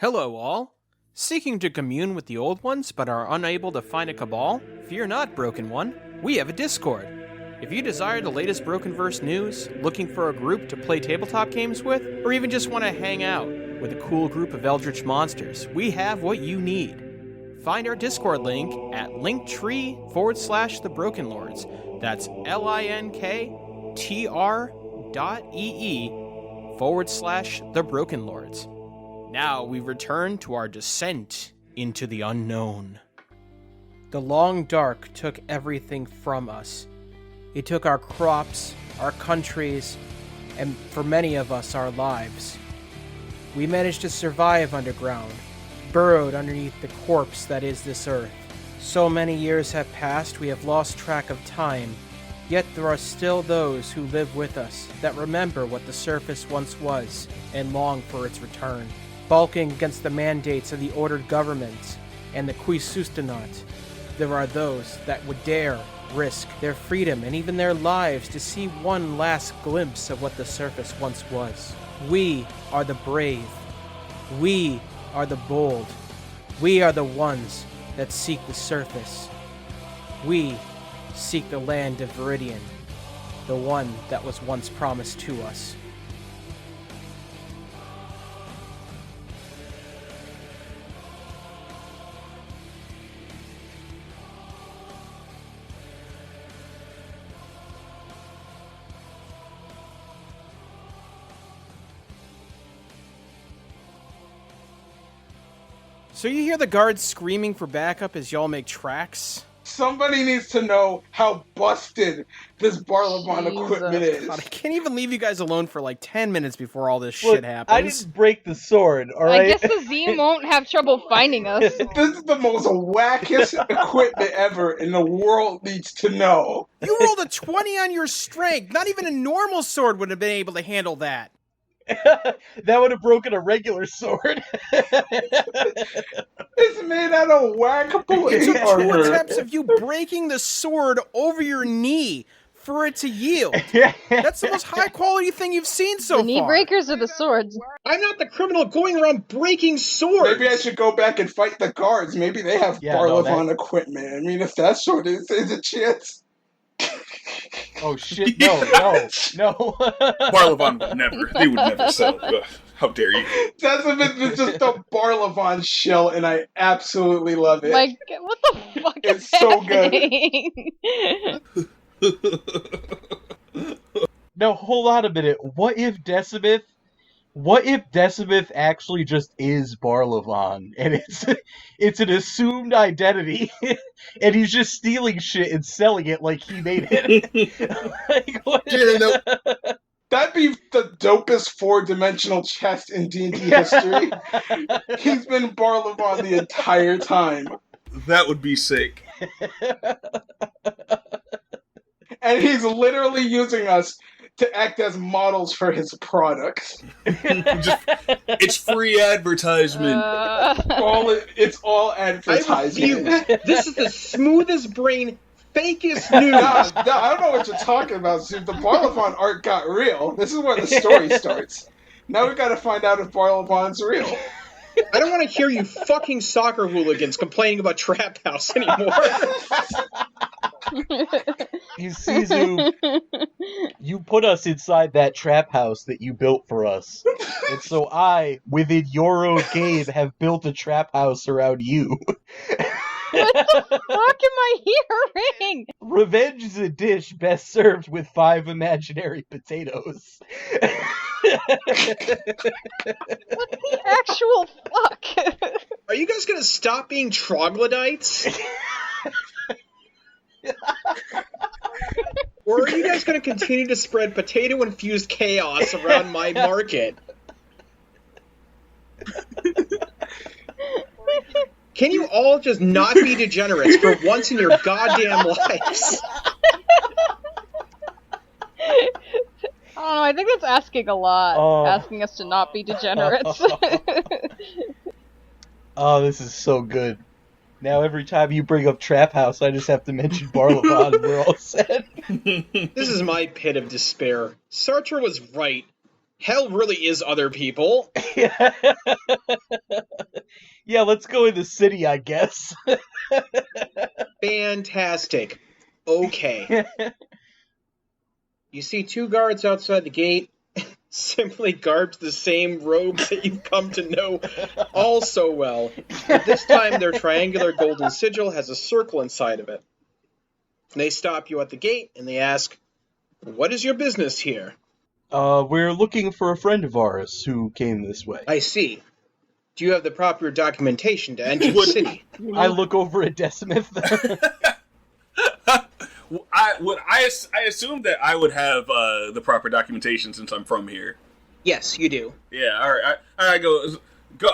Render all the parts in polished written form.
Hello, all. Seeking to commune with the old ones but are unable to find a cabal? Fear not, Broken One. We have a Discord. If you desire the latest Brokenverse news, looking for a group to play tabletop games with, or even just want to hang out with a cool group of eldritch monsters, we have what you need. Find our Discord link at linktree/The Broken Lords. That's linktr.ee/The Broken Lords. Now we return to our descent into the unknown. The long dark took everything from us. It took our crops, our countries, and for many of us, our lives. We managed to survive underground, burrowed underneath the corpse that is this earth. So many years have passed, we have lost track of time. Yet there are still those who live with us that remember what the surface once was and long for its return. Balking against the mandates of the ordered government and the qui sustenant, there are those that would dare risk their freedom and even their lives to see one last glimpse of what the surface once was. We are the brave. We are the bold. We are the ones that seek the surface. We seek the land of Viridian, the one that was once promised to us. So you hear the guards screaming for backup as y'all make tracks? Somebody needs to know how busted this Barlabon equipment is. God, I can't even leave you guys alone for like 10 minutes before all this shit happens. I didn't break the sword, alright? I guess the Z won't have trouble finding us. This is the most wackest equipment ever, and the world needs to know. You rolled a 20 on your strength. Not even a normal sword would have been able to handle that. That would have broken a regular sword. It's made out of whackable It took 2 armor. attempts of you breaking the sword over your knee for it to yield. That's the most high quality thing you've seen so The knee far. breakers or the swords? I'm not the criminal going around breaking swords. Maybe I should go back and fight the guards. Maybe they have Barlabon equipment. I mean, if that sword is a chance. Oh shit, no. Barlabon would never. They would never sell. Ugh, how dare you? It's just a Barlabon shell, and I absolutely love it. Like, what the fuck It's is so good. happening? Now, hold on a minute. What if Decimith actually just is Barlabon, and it's an assumed identity, and he's just stealing shit and selling it like he made it? Like, what? Yeah, no. That'd be the dopest 4-dimensional chest in D&D history. He's been Barlabon the entire time. That would be sick. And he's literally using us to act as models for his products. It's free advertisement. It's all advertising. This is the smoothest brain, fakest news. No, I don't know what you're talking about, Sue. The Barlabon art got real. This is where the story starts. Now we gotta find out if Barlabon's real. I don't want to hear you fucking soccer hooligans complaining about Trap House anymore. You see, Zoo, you put us inside that trap house that you built for us. And so I, within your own game, have built a trap house around you. What the fuck am I hearing? Revenge is a dish best served with 5 imaginary potatoes. What the actual fuck? Are you guys gonna stop being troglodytes? Or are you guys gonna continue to spread potato-infused chaos around my market? Can you all just not be degenerates for once in your goddamn lives? I don't know, I think that's asking a lot. Asking us to not be degenerates. Oh, this is so good. Now every time you bring up Trap House, I just have to mention Barlabon and we're all set. This is my pit of despair. Sartre was right. Hell really is other people. Yeah, let's go in the city, I guess. Fantastic. Okay. You see two guards outside the gate, simply garbed the same robes that you've come to know all so well. But this time their triangular golden sigil has a circle inside of it. They stop you at the gate and they ask, "What is your business here?" We're looking for a friend of ours who came this way. I see. Do you have the proper documentation to enter the city? I look over at Decimith. I assume that I would have the proper documentation since I'm from here. Yes, you do. Yeah, all right. I go,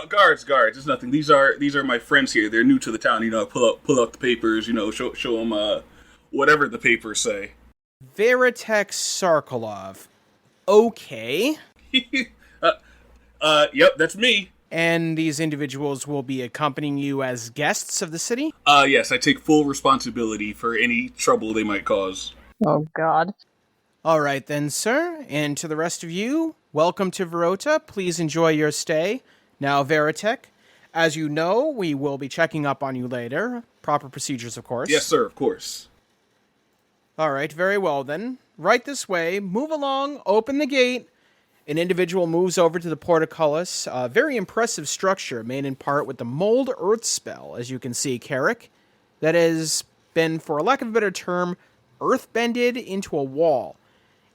guards. It's nothing. These are my friends here. They're new to the town. Pull out the papers. Show them whatever the papers say. Veritek Sarkolov. Okay. Yep, that's me. And these individuals will be accompanying you as guests of the city? Yes, I take full responsibility for any trouble they might cause. Oh, God. All right then, sir. And to the rest of you, welcome to Verota. Please enjoy your stay. Now, Veritek, as you know, we will be checking up on you later. Proper procedures, of course. Yes, sir, of course. All right, very well then. Right this way. Move along. Open the gate. An individual moves over to the portcullis, a very impressive structure made in part with the Mold Earth spell, as you can see, Carric, that has been, for lack of a better term, earthbended into a wall.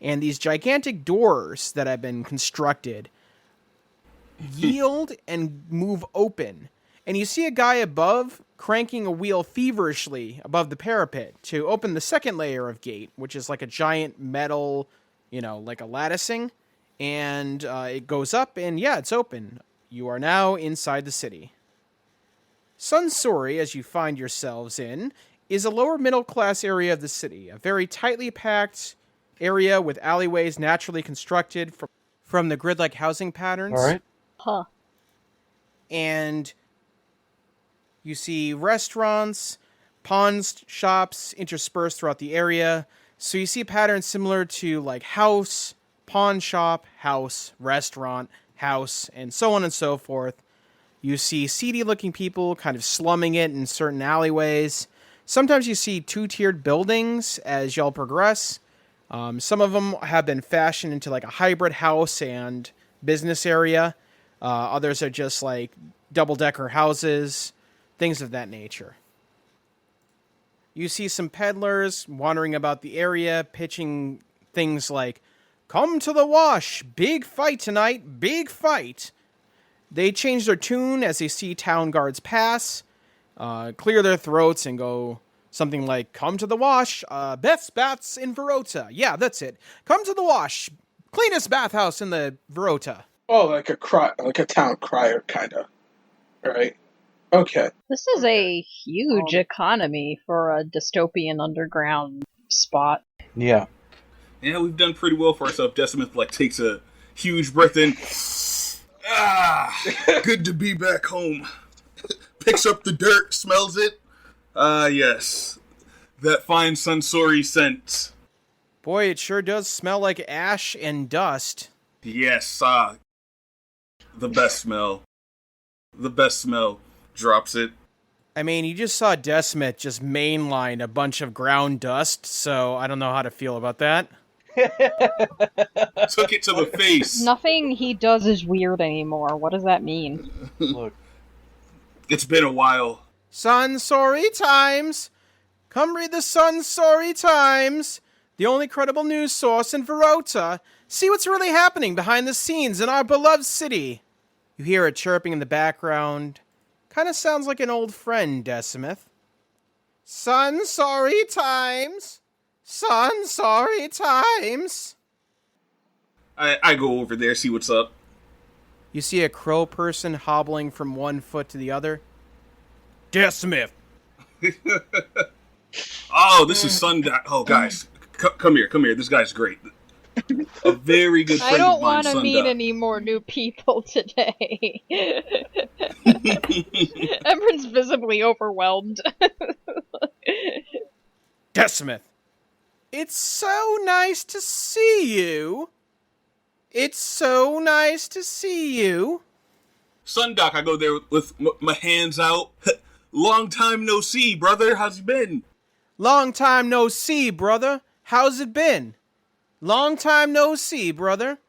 And these gigantic doors that have been constructed yield and move open. And you see a guy above cranking a wheel feverishly above the parapet to open the second layer of gate, which is like a giant metal, like a latticing. And it goes up, and yeah, it's open. You are now inside the city. Sunsori, as you find yourselves in, is a lower middle class area of the city. A very tightly packed area with alleyways naturally constructed from the grid-like housing patterns. All right. Huh. And you see restaurants, pawn shops interspersed throughout the area. So you see patterns similar to like house, pawn shop, house, restaurant, house, and so on and so forth. You see seedy-looking people kind of slumming it in certain alleyways. Sometimes you see two-tiered buildings as y'all progress. Some of them have been fashioned into like a hybrid house and business area. Others are just like double-decker houses, things of that nature. You see some peddlers wandering about the area, pitching things like, "Come to the wash! Big fight tonight! Big fight!" They change their tune as they see town guards pass, clear their throats, and go something like, "Come to the wash! Best baths in Verota." Yeah, that's it. "Come to the wash! Cleanest bathhouse in the Verota." Oh, like a town crier, kind of. Right? Okay. This is a huge economy for a dystopian underground spot. Yeah. Yeah, we've done pretty well for ourselves. Decimith takes a huge breath in. Good to be back home. Picks up the dirt, smells it. Yes. That fine Sunsori scent. Boy, it sure does smell like ash and dust. Yes, the best smell. The best smell. Drops it. I mean, you just saw Decimate just mainline a bunch of ground dust, so I don't know how to feel about that. Took it to the face. Nothing he does is weird anymore. What does that mean? Look. It's been a while. Sunsori Times! Come read the Sunsori Times! The only credible news source in Verota. See what's really happening behind the scenes in our beloved city. You hear a chirping in the background. Kind of sounds like an old friend, Decimith. Sunsori Times! Sunsori Times! I go over there, see what's up. You see a crow person hobbling from one foot to the other. Decimith! Oh, this is Sundown. Oh, guys, come here. This guy's great. A very good friend I don't of mine, want to meet Sundown. any more new people today. Emran's visibly overwhelmed. Decimith! It's so nice to see you! It's so nice to see you. Sundoc, I go there with my hands out. Long time no see, brother. How's you been? Long time no see, brother. How's it been? Long time no see, brother.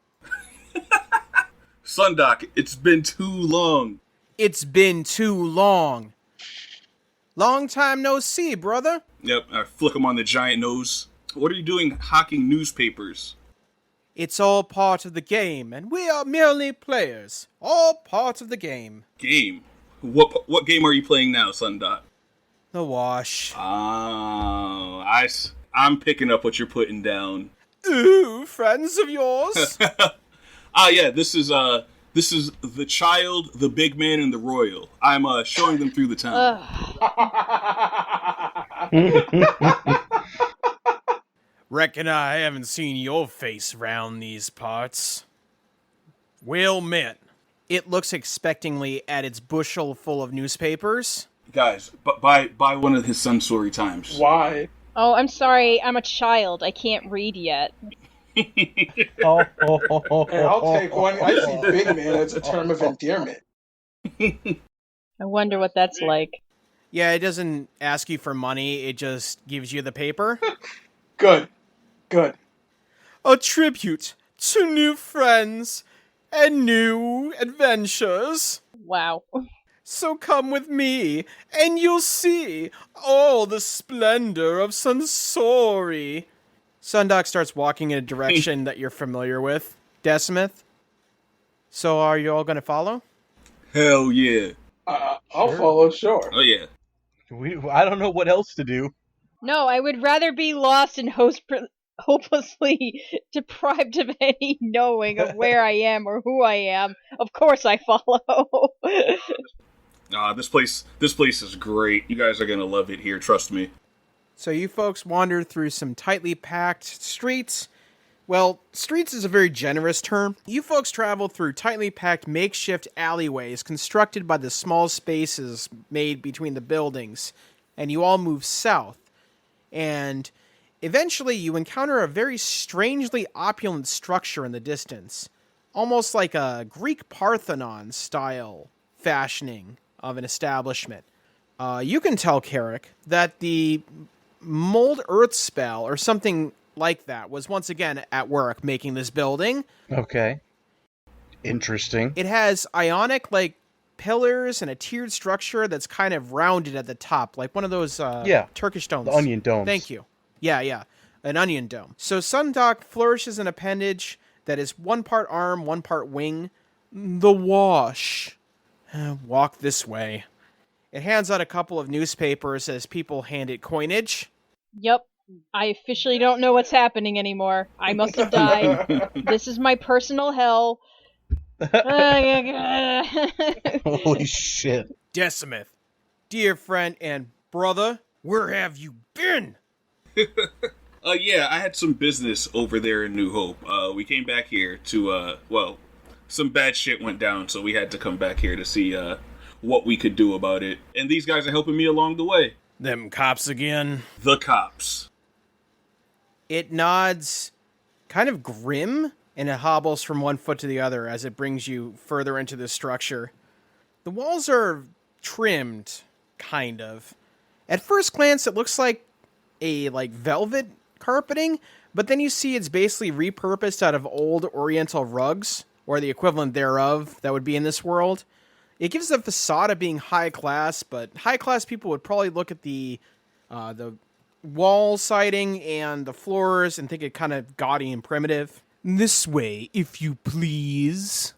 Sundoc, it's been too long. It's been too long. Long time no see, brother. Yep, I flick him on the giant nose. What are you doing hawking newspapers? It's all part of the game, and we are merely players. All part of the game. Game? What game are you playing now, Sundoc? The wash. Oh, I'm picking up what you're putting down. Ooh, friends of yours? Yeah, this is the child, the big man, and the royal. I'm showing them through the town. Reckon I haven't seen your face round these parts. Well met. It looks expectingly at its bushel full of newspapers. Guys, buy one of his unsavory times. Why? Oh, I'm sorry. I'm a child. I can't read yet. And I'll take one. I see big man as a term of endearment. I wonder what that's like. Yeah, it doesn't ask you for money, it just gives you the paper. Good. A tribute to new friends and new adventures. Wow. So come with me, and you'll see all the splendor of Unsavory. Sundoc starts walking in a direction that you're familiar with, Decimith. So are you all going to follow? Hell yeah. I'll follow, sure. Oh yeah. I don't know what else to do. No, I would rather be lost and hopelessly deprived of any knowing of where I am or who I am. Of course I follow. This place is great. You guys are gonna love it here, trust me. So you folks wander through some tightly packed streets. Well, streets is a very generous term. You folks travel through tightly packed makeshift alleyways constructed by the small spaces made between the buildings, and you all move south. And eventually you encounter a very strangely opulent structure in the distance, almost like a Greek Parthenon style fashioning of an establishment. You can tell, Carric, that the Mold Earth spell or something like that was once again at work making this building. Okay. Interesting. It has ionic pillars and a tiered structure that's kind of rounded at the top, like one of those Turkish domes. The onion domes. Thank you. Yeah. An onion dome. So Sundoc flourishes an appendage that is one part arm, one part wing. The wash. Walk this way. It hands out a couple of newspapers as people hand it coinage. Yep. I officially don't know what's happening anymore. I must have died. This is my personal hell. Holy shit. Decimith, dear friend and brother, where have you been? Yeah, I had some business over there in New Hope. We came back here to, some bad shit went down, so we had to come back here to see, what we could do about it. And these guys are helping me along the way. Them cops again? The cops. It nods, kind of grim, and it hobbles from one foot to the other as it brings you further into the structure. The walls are trimmed, kind of. At first glance, it looks like a velvet carpeting, but then you see it's basically repurposed out of old Oriental rugs, or the equivalent thereof that would be in this world. It gives the facade of being high class, but high class people would probably look at the wall siding and the floors and think it kind of gaudy and primitive. This way, if you please.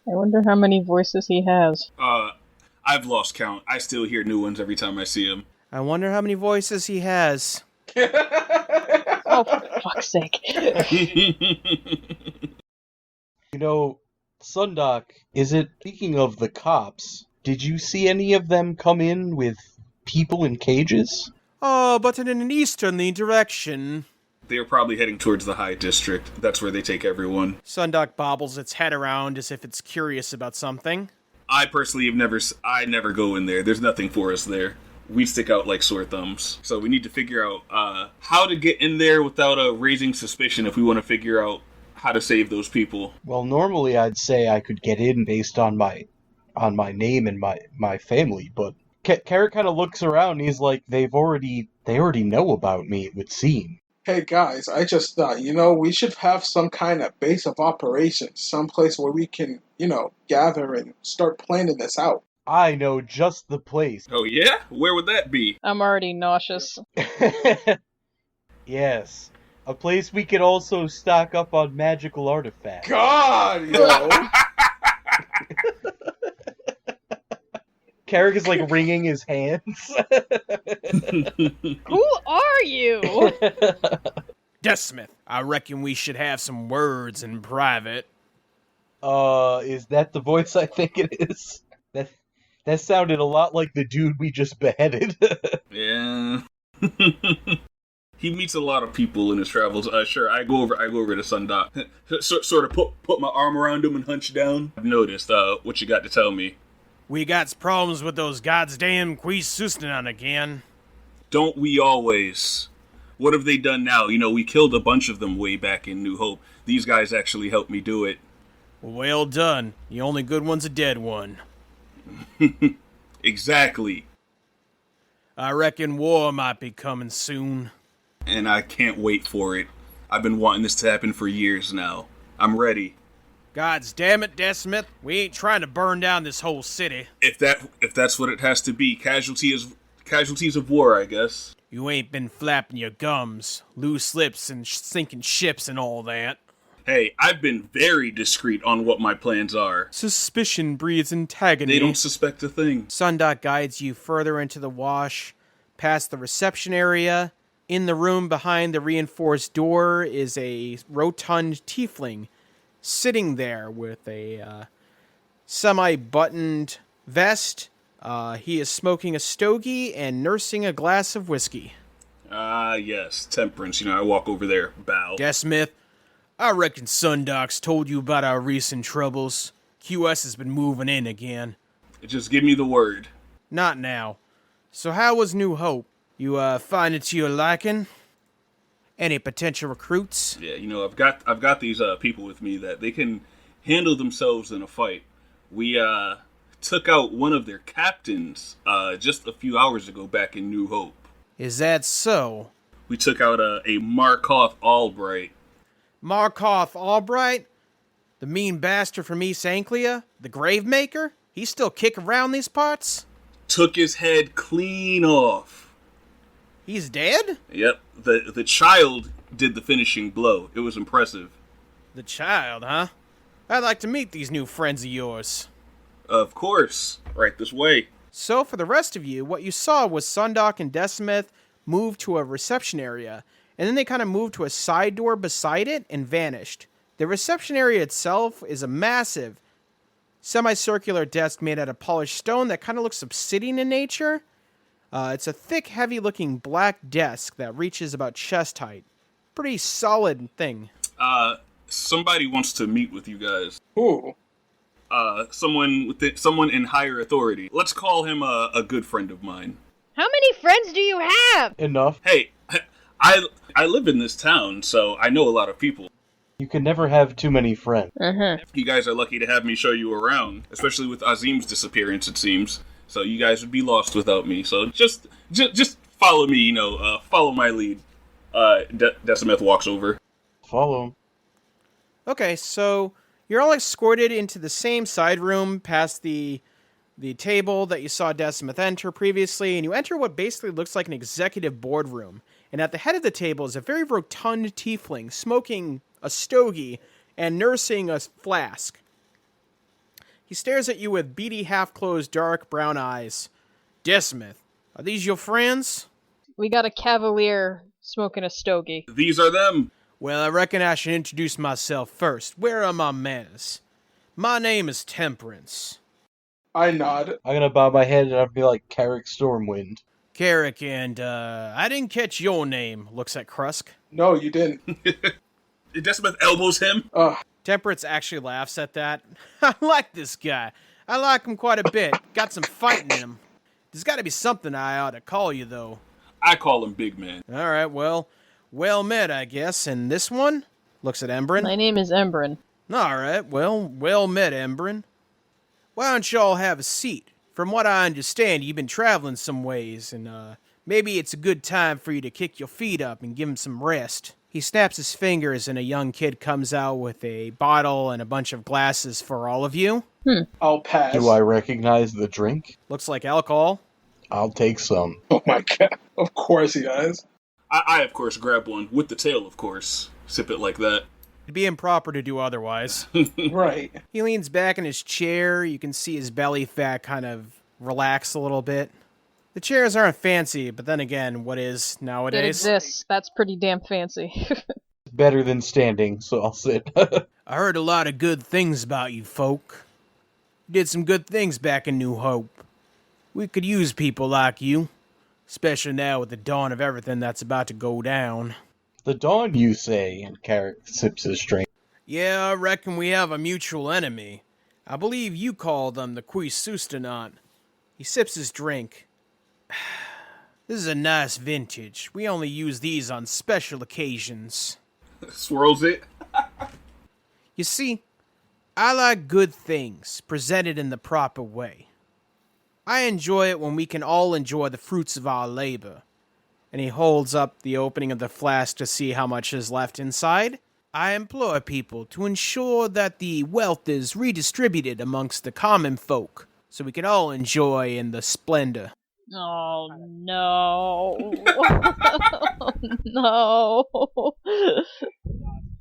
I wonder how many voices he has. I've lost count. I still hear new ones every time I see him. I wonder how many voices he has. Oh, for fuck's sake. Sundoc, speaking of the cops, did you see any of them come in with people in cages? Oh, but in an easterly direction. They're probably heading towards the High District. That's where they take everyone. Sundoc bobbles its head around as if it's curious about something. I personally I never go in there. There's nothing for us there. We stick out like sore thumbs. So we need to figure out how to get in there without raising suspicion if we want to figure out how to save those people. Well, normally I'd say I could get in based on my name and my family, but Carric kind of looks around and he's like, they already know about me, it would seem. Hey guys, I just thought, we should have some kind of base of operations, someplace where we can, gather and start planning this out. I know just the place. Oh yeah? Where would that be? I'm already nauseous. Yes. A place we could also stock up on magical artifacts. God, yo! Carric is like wringing his hands. Who are you? Deathsmith, I reckon we should have some words in private. Is that the voice I think it is? That sounded a lot like the dude we just beheaded. Yeah. He meets a lot of people in his travels. Sure, I go over to Sundock. Sort of put my arm around him and hunch down. I've noticed, what you got to tell me? We got problems with those goddamn Quis again. Don't we always? What have they done now? We killed a bunch of them way back in New Hope. These guys actually helped me do it. Well done. The only good one's a dead one. Exactly. I reckon war might be coming soon. And I can't wait for it. I've been wanting this to happen for years now. I'm ready. Gods damn it, Deathsmith. We ain't trying to burn down this whole city. If that's what it has to be, casualties of war, I guess. You ain't been flapping your gums, loose lips and sinking ships and all that. Hey, I've been very discreet on what my plans are. Suspicion breeds antagony. They don't suspect a thing. Sundock guides you further into the wash, past the reception area. In the room behind the reinforced door is a rotund tiefling sitting there with a semi-buttoned vest. He is smoking a stogie and nursing a glass of whiskey. Yes, temperance. I walk over there, bow. Deathsmith, I reckon Sundock's told you about our recent troubles. QS has been moving in again. Just give me the word. Not now. So how was New Hope? You find it to your liking? Any potential recruits? Yeah, I've got these people with me that they can handle themselves in a fight. We took out one of their captains just a few hours ago back in New Hope. Is that so? We took out a Markoth Albright. Markoth Albright? The mean bastard from East Anglia? The Gravemaker? He still kick around these parts? Took his head clean off. He's dead? Yep. The child did the finishing blow. It was impressive. The child, huh? I'd like to meet these new friends of yours. Of course. Right this way. So for the rest of you, what you saw was Sundock and Deathsmith move to a reception area, and then they kind of moved to a side door beside it and vanished. The reception area itself is a massive semicircular desk made out of polished stone that kind of looks obsidian in nature. It's a thick, heavy-looking black desk that reaches about chest height. Pretty solid thing. Somebody wants to meet with you guys. Who? Someone in higher authority. Let's call him a good friend of mine. How many friends do you have? Enough. Hey, I live in this town, so I know a lot of people. You can never have too many friends. You guys are lucky to have me show you around, especially with Azim's disappearance, it seems. So you guys would be lost without me. So just follow me, follow my lead. Deathsmith walks over. Follow him. Okay, so you're all escorted into the same side room past the table that you saw Deathsmith enter previously, and you enter what basically looks like an executive boardroom. And at the head of the table is a very rotund tiefling smoking a stogie and nursing a flask. He stares at you with beady, half-closed, dark brown eyes. Deathsmith, are these your friends? We got a cavalier smoking a stogie. These are them. Well, I reckon I should introduce myself first. Where are my manners? My name is Temperance. I nod. I'm gonna bow my head and I'll be like Carric Stormwind. Carric, and I didn't catch your name, looks at Krusk. No, you didn't. Deathsmith elbows him. Temperance actually laughs at that. I like this guy. I like him quite a bit. Got some fight in him. There's got to be something I ought to call you, though. I call him Big Man. All right, well met, I guess. And this one? Looks at Embrin. My name is Embrin. Alright, well met, Embrin. Why don't y'all have a seat? From what I understand, you've been traveling some ways, and maybe it's a good time for you to kick your feet up and give him some rest. He snaps his fingers and a young kid comes out with a bottle and a bunch of glasses for all of you. I'll pass. Do I recognize the drink? Looks like alcohol. I'll take some. Oh my god. Of course he does. I of course, grab one, with the tail, of course. Sip it like that. It'd be improper to do otherwise. Right. He leans back in his chair. You can see his belly fat kind of relax a little bit. The chairs aren't fancy, but then again, what is It nowadays? exists. That's pretty damn fancy. Better than standing, so I'll sit. I heard a lot of good things about you folk. You did some good things back in New Hope. We could use people like you, especially now with the dawn of everything that's about to go down. The dawn, you say, and Carric sips his drink. Yeah, I reckon we have a mutual enemy. I believe you call them the Quisustanant. He sips his drink. This is a nice vintage. We only use these on special occasions. Swirls it. You see, I like good things presented in the proper way. I enjoy it when we can all enjoy the fruits of our labor. And he holds up the opening of the flask to see how much is left inside. I implore people to ensure that the wealth is redistributed amongst the common folk, so we can all enjoy in the splendor. Oh, no. No.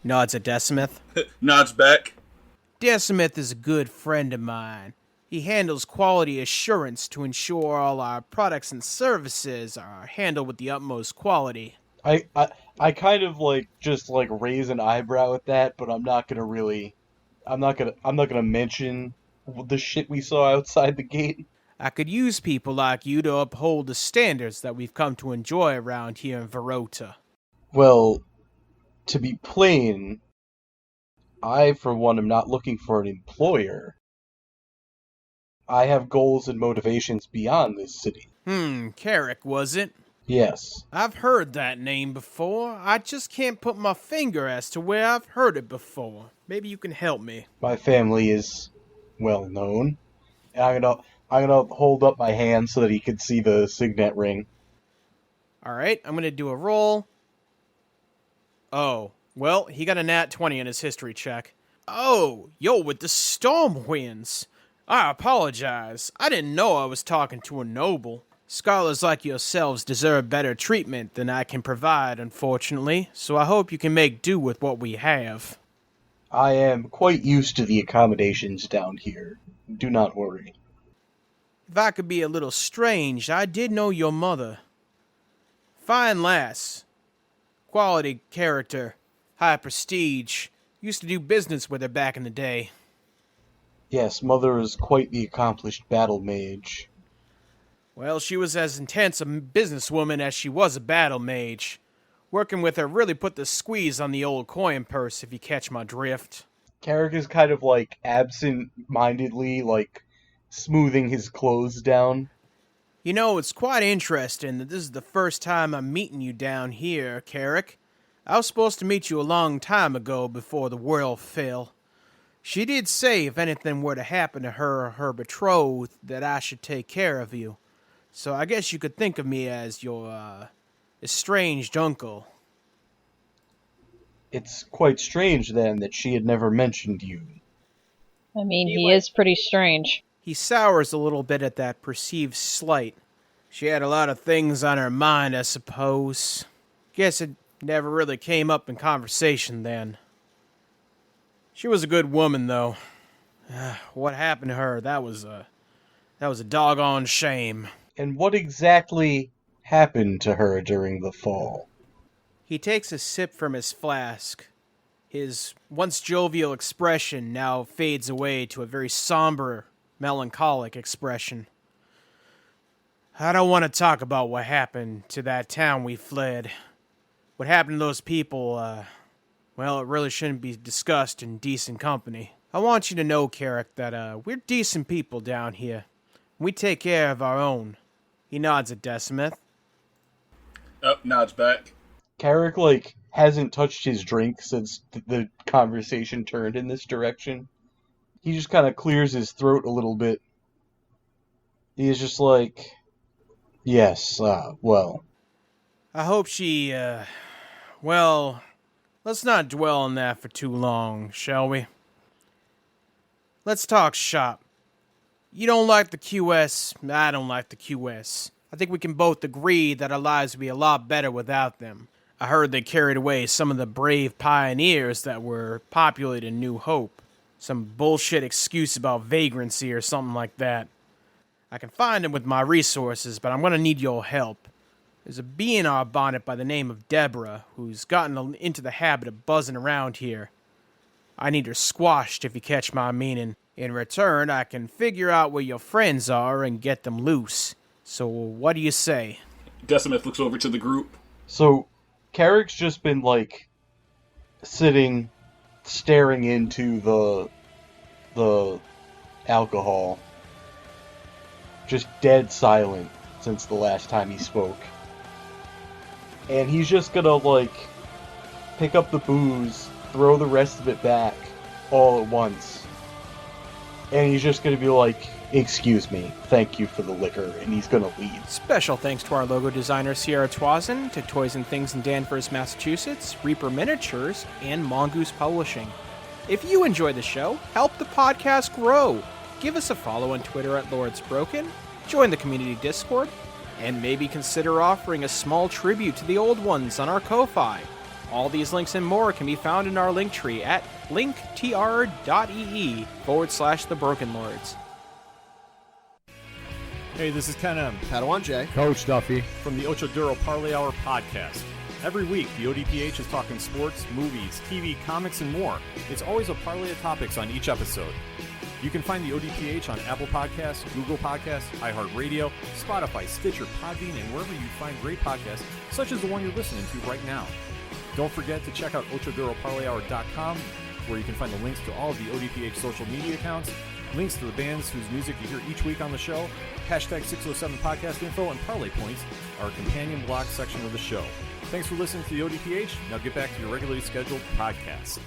Nods at Decimith. Nods back. Decimith is a good friend of mine. He handles quality assurance to ensure all our products and services are handled with the utmost quality. I kind of just raise an eyebrow at that, but I'm not gonna mention the shit we saw outside the gate. I could use people like you to uphold the standards that we've come to enjoy around here in Verota. Well, to be plain, I, for one, am not looking for an employer. I have goals and motivations beyond this city. Carric, was it? Yes. I've heard that name before. I just can't put my finger as to where I've heard it before. Maybe you can help me. My family is well known. And I'm gonna hold up my hand so that he can see the signet ring. Alright, I'm gonna do a roll. Oh, well, he got a nat 20 in his history check. Oh, you're with the Storm Winds. I apologize. I didn't know I was talking to a noble. Scholars like yourselves deserve better treatment than I can provide, unfortunately, so I hope you can make do with what we have. I am quite used to the accommodations down here. Do not worry. If I could be a little strange, I did know your mother. Fine lass. Quality character. High prestige. Used to do business with her back in the day. Yes, Mother is quite the accomplished battle mage. Well, she was as intense a businesswoman as she was a battle mage. Working with her really put the squeeze on the old coin purse, if you catch my drift. Carric is kind of absent-mindedly, smoothing his clothes down. You know, it's quite interesting that this is the first time I'm meeting you down here, Carric. I was supposed to meet you a long time ago before the world fell. She did say if anything were to happen to her or her betrothed, that I should take care of you. So I guess you could think of me as your, estranged uncle. It's quite strange, then, that she had never mentioned you. I mean, he is pretty strange. He sours a little bit at that perceived slight. She had a lot of things on her mind, I suppose. Guess it never really came up in conversation then. She was a good woman, though. What happened to her, that was a doggone shame. And what exactly happened to her during the fall? He takes a sip from his flask. His once jovial expression now fades away to a very somber, melancholic expression. I don't want to talk about what happened to that town we fled. What happened to those people, well, it really shouldn't be discussed in decent company. I want you to know, Carric, that we're decent people down here. We take care of our own. He nods at Decimith. Nods back. Carric, hasn't touched his drink since the conversation turned in this direction. He just kind of clears his throat a little bit. He's just like, yes, well. I hope she, well, let's not dwell on that for too long, shall we? Let's talk shop. You don't like the QS, I don't like the QS. I think we can both agree that our lives would be a lot better without them. I heard they carried away some of the brave pioneers that were populating New Hope. Some bullshit excuse about vagrancy or something like that. I can find them with my resources, but I'm going to need your help. There's a bee in our bonnet by the name of Deborah, who's gotten into the habit of buzzing around here. I need her squashed, if you catch my meaning. In return, I can figure out where your friends are and get them loose. So what do you say? Decimeth looks over to the group. So, Carric's just been, like, sitting, staring into the alcohol. Just dead silent since the last time he spoke. And he's just gonna, like, pick up the booze, throw the rest of it back, all at once. And he's just gonna be like, excuse me, thank you for the liquor, and he's gonna leave. Special thanks to our logo designer Sierra Twazin, to Toys and Things in Danvers, Massachusetts, Reaper Miniatures, and Mongoose Publishing. If you enjoy the show, help the podcast grow. Give us a follow on Twitter at LordsBroken, join the community Discord, and maybe consider offering a small tribute to the old ones on our Ko-Fi. All these links and more can be found in our link tree at linktr.ee/The Broken Lords. Hey, this is Ken M. Padawan J. Coach Duffy. From the Ocho Duro Parlay Hour podcast. Every week, the ODPH is talking sports, movies, TV, comics, and more. It's always a parlay of topics on each episode. You can find the ODPH on Apple Podcasts, Google Podcasts, iHeartRadio, Spotify, Stitcher, Podbean, and wherever you find great podcasts, such as the one you're listening to right now. Don't forget to check out OchoDuroParlayHour.com, where you can find the links to all of the ODPH social media accounts, links to the bands whose music you hear each week on the show, hashtag 607 podcast info, and parlay points, our companion blog section of the show. Thanks for listening to the ODPH. Now get back to your regularly scheduled podcast.